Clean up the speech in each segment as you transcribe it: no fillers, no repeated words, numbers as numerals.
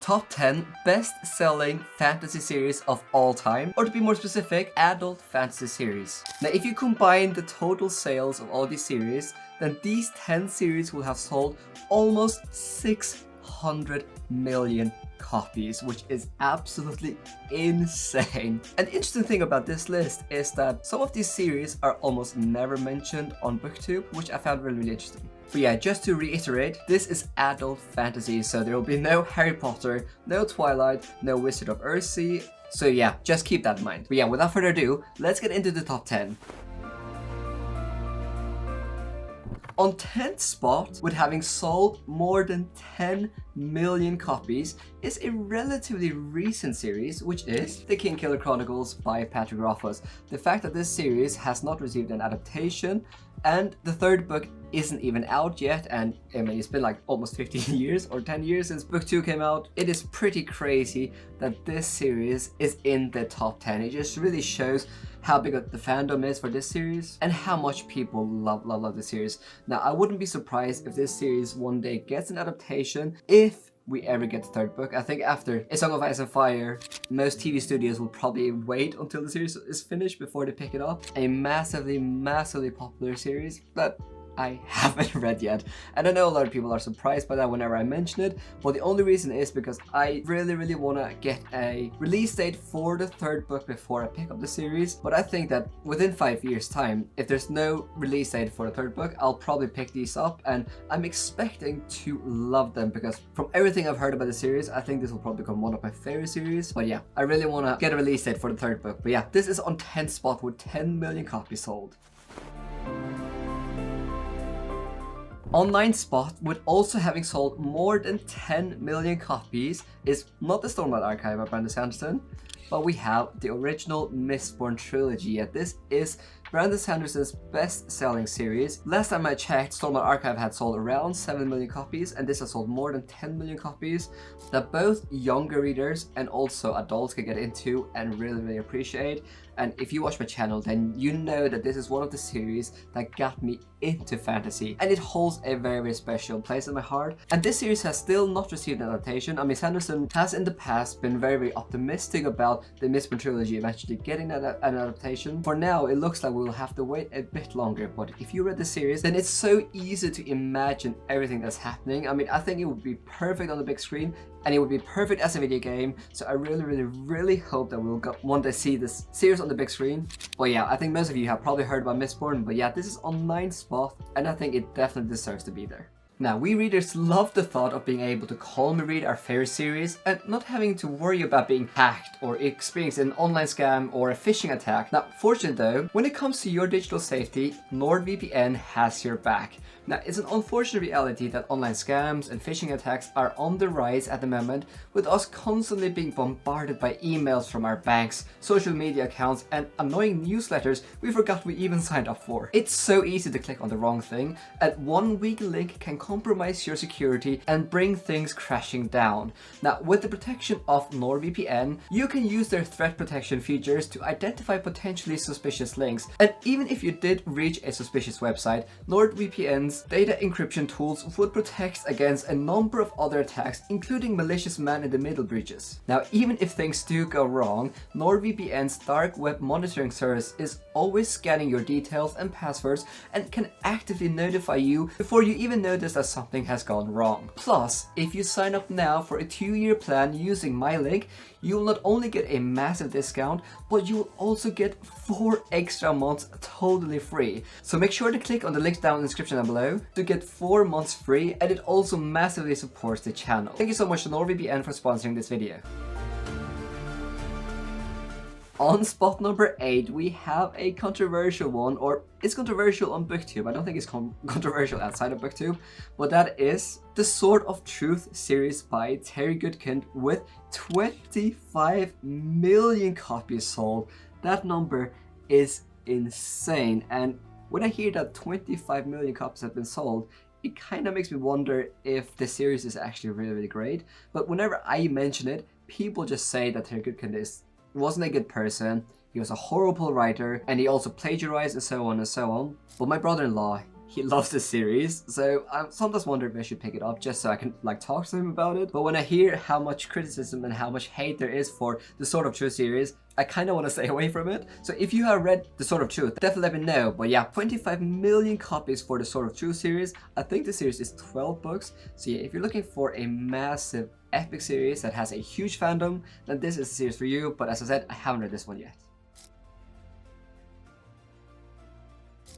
Top 10 best-selling fantasy series of all time, or to be more specific, adult fantasy series. Now, if you combine the total sales of all these series, then these 10 series will have sold almost 600 million copies, which is absolutely insane. And the interesting thing about this list is that some of these series are almost never mentioned on BookTube, which I found really interesting. But yeah, just to reiterate, this is adult fantasy, so there will be no Harry Potter, no Twilight, no Wizard of Earthsea. So yeah, just keep that in mind. But yeah, without further ado, let's get into the top 10. On 10th spot, with having sold more than 10 million copies, is a relatively recent series, which is The Kingkiller Chronicles by Patrick Rothfuss. The fact that this series has not received an adaptation, and the third book isn't even out yet, and I mean, it's been like almost 15 years or 10 years since book 2 came out. It is pretty crazy that this series is in the top 10. It just really shows how big the fandom is for this series and how much people love the series. Now, I wouldn't be surprised if this series one day gets an adaptation, if we ever get the third book. I think after A Song of Ice and Fire, most TV studios will probably wait until the series is finished before they pick it up. A massively popular series that I haven't read yet, and I know a lot of people are surprised by that whenever I mention it, but the only reason is because I really want to get a release date for the third book before I pick up the series. But I think that within 5 years time, if there's no release date for the third book, I'll probably pick these up, and I'm expecting to love them because from everything I've heard about the series, I think this will probably become one of my favorite series. But yeah, I really want to get a release date for the third book. But yeah, this is on 10th spot with 10 million copies sold. On 9th spot, with also having sold more than 10 million copies, is not the Stormlight Archive by Brandon Sanderson, but we have the original Mistborn trilogy. And this is Brandon Sanderson's best-selling series. Last time I checked, Stormlight Archive had sold around 7 million copies, and this has sold more than 10 million copies, that both younger readers and also adults can get into and really appreciate. And if you watch my channel, then you know that this is one of the series that got me into fantasy, and it holds a very special place in my heart. And this series has still not received an adaptation. I mean, Sanderson has in the past been very optimistic about the Mistborn trilogy eventually getting an adaptation. For now, it looks like we'll have to wait a bit longer, but if you read the series, then it's so easy to imagine everything that's happening. I mean, I think it would be perfect on the big screen, and it would be perfect as a video game. So I really hope that we'll one day see this series on the big screen. But yeah, I think most of you have probably heard about Mistborn, but yeah, this is on 9th spot, and I think it definitely deserves to be there. Now, we readers love the thought of being able to calmly read our favorite series and not having to worry about being hacked or experiencing an online scam or a phishing attack. Now, fortunately though, when it comes to your digital safety, NordVPN has your back. Now, it's an unfortunate reality that online scams and phishing attacks are on the rise at the moment, with us constantly being bombarded by emails from our banks, social media accounts, and annoying newsletters we forgot we even signed up for. It's so easy to click on the wrong thing, and one weak link can compromise your security and bring things crashing down. Now, with the protection of NordVPN, you can use their threat protection features to identify potentially suspicious links. And even if you did reach a suspicious website, NordVPN's data encryption tools would protect against a number of other attacks, including malicious man-in-the-middle breaches. Now, even if things do go wrong, NordVPN's dark web monitoring service is always scanning your details and passwords and can actively notify you before you even notice that something has gone wrong. Plus, if you sign up now for a 2-year plan using my link, you will not only get a massive discount, but you will also get 4 extra months totally free. So make sure to click on the link down in the description down below to get 4 months free, and it also massively supports the channel. Thank you so much to NordVPN for sponsoring this video. On spot number 8, we have a controversial one, or it's controversial on BookTube. I don't think it's controversial outside of BookTube, but that is the Sword of Truth series by Terry Goodkind with 25 million copies sold. That number is insane, and when I hear that 25 million copies have been sold, it kind of makes me wonder if the series is actually really great. But whenever I mention it, people just say that Terry Goodkind wasn't a good person, he was a horrible writer, and he also plagiarized and so on and so on. But my brother-in-law, he loves this series, so I sometimes wonder if I should pick it up just so I can like talk to him about it. But when I hear how much criticism and how much hate there is for the Sword of Truth series, I kind of want to stay away from it. So if you have read the Sword of Truth, definitely let me know. But yeah, 25 million copies for the Sword of Truth series. I think the series is 12 books. So yeah, if you're looking for a massive epic series that has a huge fandom, then this is the series for you. But as I said, I haven't read this one yet.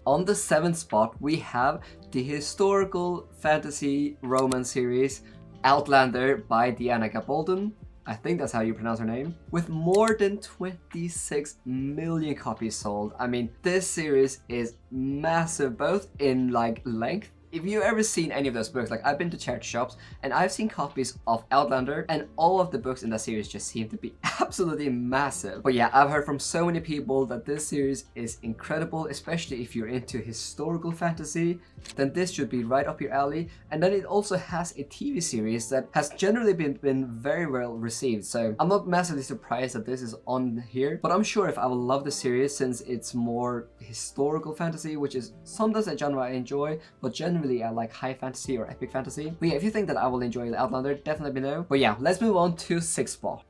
On the 7th spot, we have the historical fantasy romance series Outlander by Deanna Gabaldon. I think that's how you pronounce her name. With more than 26 million copies sold. I mean, this series is massive, both in like length. If you've ever seen any of those books, like I've been to charity shops and I've seen copies of Outlander, and all of the books in that series just seem to be absolutely massive. But yeah, I've heard from so many people that this series is incredible, especially if you're into historical fantasy, then this should be right up your alley. And then it also has a TV series that has generally been very well received. So I'm not massively surprised that this is on here, but I'm sure if I will love the series since it's more historical fantasy, which is sometimes a genre I enjoy, but generally I like high fantasy or epic fantasy. But yeah, if you think that I will enjoy the Outlander, definitely let me know. But yeah, let's move on to 6th spot.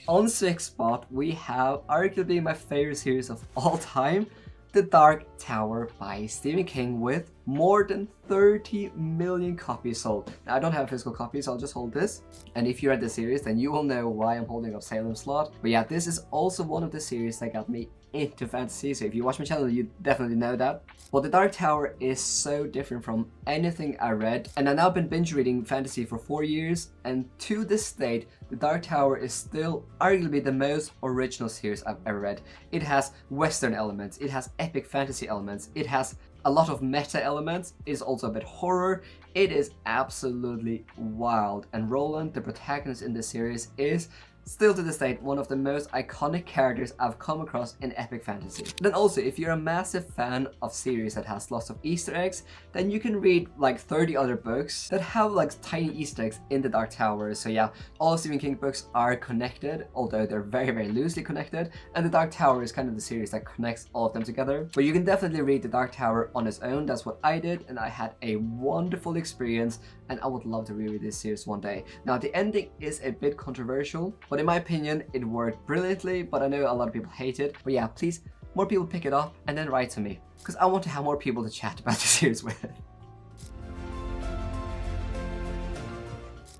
On 6th spot, we have arguably my favorite series of all time, The Dark Tower by Stephen King, with more than 30 million copies sold. Now, I don't have physical copies, so I'll just hold this. And if you read the series, then you will know why I'm holding up Salem's Slot. But yeah, this is also one of the series that got me into fantasy, so if you watch my channel, you definitely know that. Well, The Dark Tower is so different from anything I read, and I've now been binge reading fantasy for 4 years, and to this date, The Dark Tower is still arguably the most original series I've ever read. It has Western elements, it has epic fantasy elements, it has a lot of meta elements, it is also a bit horror. It is absolutely wild, and Roland, the protagonist in this series, is still to this date one of the most iconic characters I've come across in epic fantasy. Then also, if you're a massive fan of series that has lots of Easter eggs, then you can read like 30 other books that have like tiny Easter eggs in the Dark Tower. So yeah, all Stephen King books are connected, although they're very loosely connected, and the Dark Tower is kind of the series that connects all of them together. But you can definitely read the Dark Tower on its own. That's what I did, and I had a wonderful experience, and I would love to reread this series one day. Now, the ending is a bit controversial, but in my opinion, it worked brilliantly, but I know a lot of people hate it. But yeah, please, more people pick it up and then write to me, because I want to have more people to chat about the series with.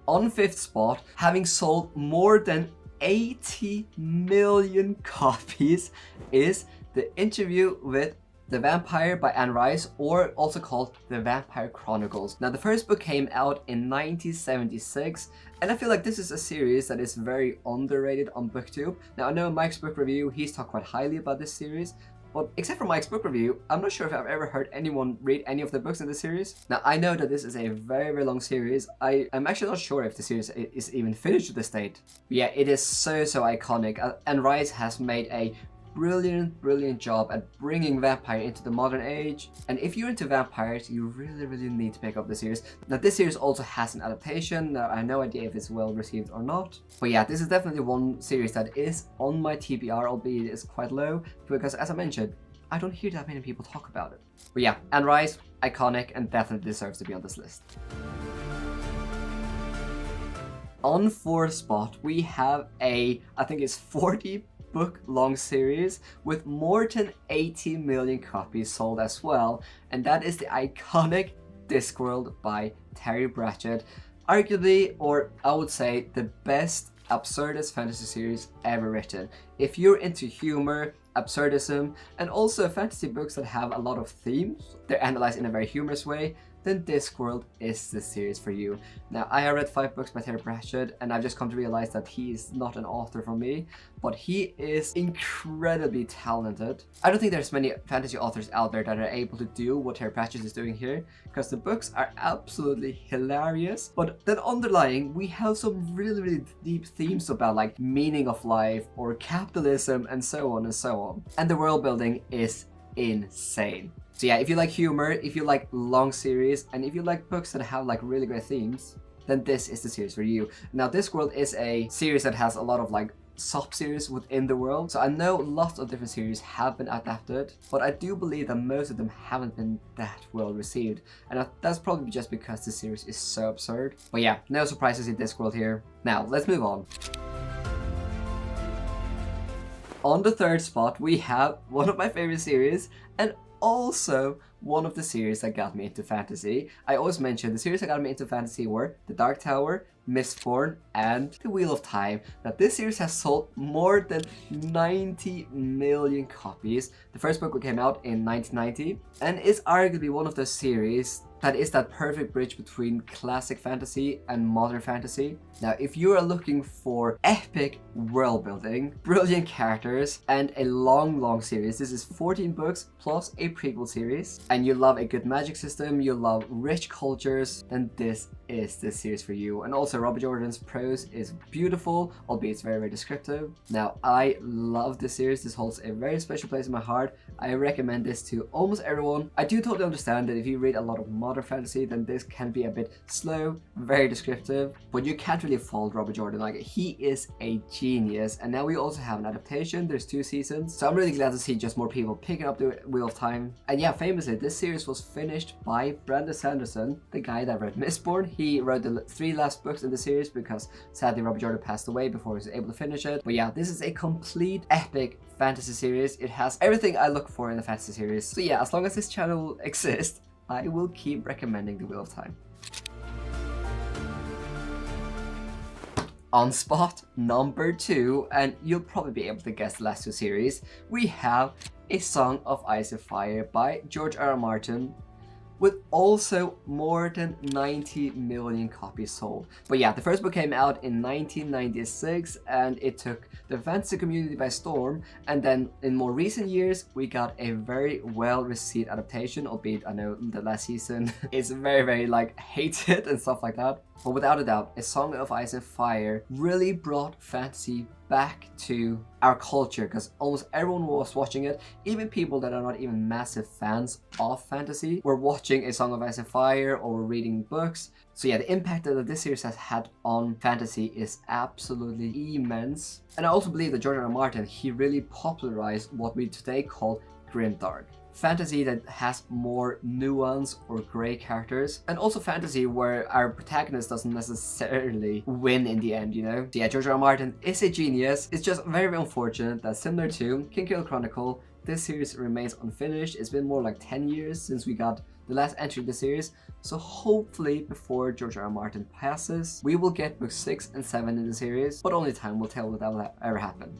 On 5th spot, having sold more than 80 million copies, is The Interview with the Vampire by Anne Rice, or also called The Vampire Chronicles. Now, the first book came out in 1976, and I feel like this is a series that is very underrated on BookTube. Now, I know Mike's book review, he's talked quite highly about this series, but except for Mike's book review, I'm not sure if I've ever heard anyone read any of the books in the series. Now, I know that this is a very long series. I'm actually not sure if the series is even finished to this date. But yeah, it is so iconic. Anne Rice has made a brilliant job at bringing vampire into the modern age, and if you're into vampires, you really need to pick up the series. Now, this series also has an adaptation. Now, I have no idea if it's well received or not, but yeah, this is definitely one series that is on my TBR, albeit it is quite low, because as I mentioned, I don't hear that many people talk about it. But yeah, Anne Rice, iconic, and definitely deserves to be on this list. On 4th spot, we have I think it's 40 book long series with more than 80 million copies sold as well, and that is the iconic Discworld by Terry Pratchett. Arguably, or I would say, the best absurdist fantasy series ever written. If you're into humor, absurdism, and also fantasy books that have a lot of themes, they're analyzed in a very humorous way, then Discworld is the series for you. Now, I have read 5 books by Terry Pratchett, and I've just come to realize that he is not an author for me, but he is incredibly talented. I don't think there's many fantasy authors out there that are able to do what Terry Pratchett is doing here, because the books are absolutely hilarious, but then underlying, we have some really deep themes about like meaning of life or capitalism and so on and so on. And the world building is insane. So yeah, if you like humor, if you like long series, and if you like books that have like really great themes, then this is the series for you. Now, Discworld is a series that has a lot of like sub-series within the world. So I know lots of different series have been adapted, but I do believe that most of them haven't been that well received. And that's probably just because the series is so absurd. But yeah, no surprises in Discworld here. Now, let's move on. On the third spot, we have one of my favorite series, and also one of the series that got me into fantasy. I always mention the series that got me into fantasy were The Dark Tower, Mistborn, and The Wheel of Time. Now, this series has sold more than 90 million copies. The first book came out in 1990 and is arguably one of those series that is that perfect bridge between classic fantasy and modern fantasy. Now, if you are looking for epic world building, brilliant characters, and a long series, this is 14 books plus a prequel series, and you love a good magic system, you love rich cultures, then this is the series for you. And also Robert Jordan's prose is beautiful, albeit it's very descriptive. Now, I love this series. This holds a very special place in my heart. I recommend this to almost everyone. I do totally understand that if you read a lot of modern fantasy, then this can be a bit slow, very descriptive, but you can't really fault Robert Jordan. Like, he is a genius. And now we also have an adaptation. There's 2 seasons, so I'm really glad to see just more people picking up The Wheel of Time. And yeah, famously, this series was finished by Brandon Sanderson, the guy that wrote Mistborn. He wrote the 3 last books in the series because sadly Robert Jordan passed away before he was able to finish it. But yeah, this is a complete epic fantasy series. It has everything I look for in a fantasy series. So yeah, as long as this channel exists, I will keep recommending The Wheel of Time. On spot number 2, and you'll probably be able to guess the last 2 series, we have A Song of Ice and Fire by George R.R. Martin, with also more than 90 million copies sold. But yeah, the first book came out in 1996 and it took the fantasy community by storm. And then in more recent years, we got a very well received adaptation, albeit I know the last season is very like hated and stuff like that. But without a doubt, A Song of Ice and Fire really brought fantasy back to our culture, because almost everyone was watching it. Even people that are not even massive fans of fantasy were watching A Song of Ice and Fire or were reading books. So yeah, the impact that this series has had on fantasy is absolutely immense. And I also believe that George R.R. Martin, he really popularized what we today call grimdark. Fantasy that has more nuance or grey characters, and also fantasy where our protagonist doesn't necessarily win in the end, you know? So yeah, George R.R. Martin is a genius. It's just very unfortunate that similar to King Kill Chronicle, this series remains unfinished. It's been more like 10 years since we got the last entry of the series, so hopefully before George R.R. Martin passes, we will get books 6 and 7 in the series, but only time will tell if that will ever happen.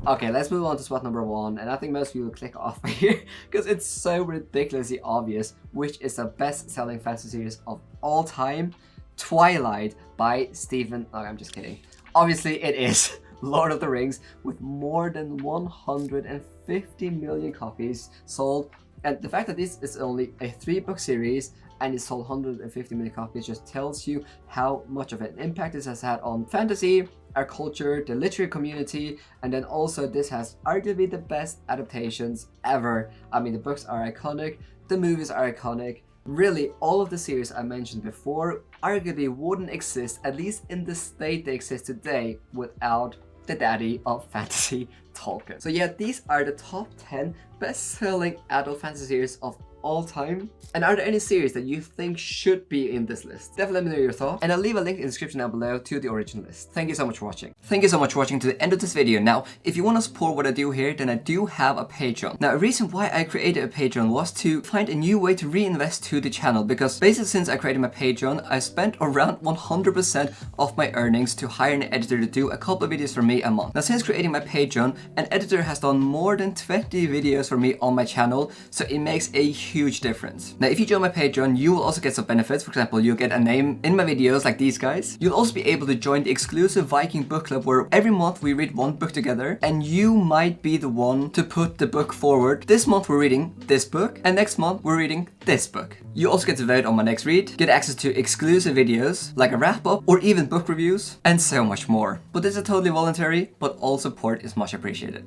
Okay, let's move on to spot number 1, and I think most people will click off here because it's so ridiculously obvious which is the best-selling fantasy series of all time, Twilight by Stephen... Oh, I'm just kidding. Obviously, it is Lord of the Rings, with more than 150 million copies sold. And the fact that this is only a 3-book series and it sold 150 million copies just tells you how much of an impact this has had on fantasy, our culture, the literary community, and then also this has arguably the best adaptations ever. I mean, the books are iconic, the movies are iconic. Really, all of the series I mentioned before arguably wouldn't exist, at least in the state they exist today, without the daddy of fantasy, Tolkien. So yeah, these are the top 10 best-selling adult fantasy series of all time. And are there any series that you think should be in this list? Definitely let me know your thoughts, and I'll leave a link in the description down below to the original list. Thank you so much for watching. Thank you so much for watching to the end of this video. Now, if you want to support what I do here, then I do have a Patreon. Now, a reason why I created a Patreon was to find a new way to reinvest to the channel, because basically since I created my Patreon, I spent around 100% of my earnings to hire an editor to do a couple of videos for me a month. Now, since creating my Patreon, an editor has done more than 20 videos for me on my channel, so it makes a huge difference. Now, if you join my Patreon, you will also get some benefits. For example, you'll get a name in my videos like these guys. You'll also be able to join the exclusive Viking book club where every month we read one book together, and you might be the one to put the book forward. This month we're reading this book, and next month we're reading this book. You also get to vote on my next read, get access to exclusive videos like a wrap-up or even book reviews, and so much more. But this is totally voluntary, but all support is much appreciated.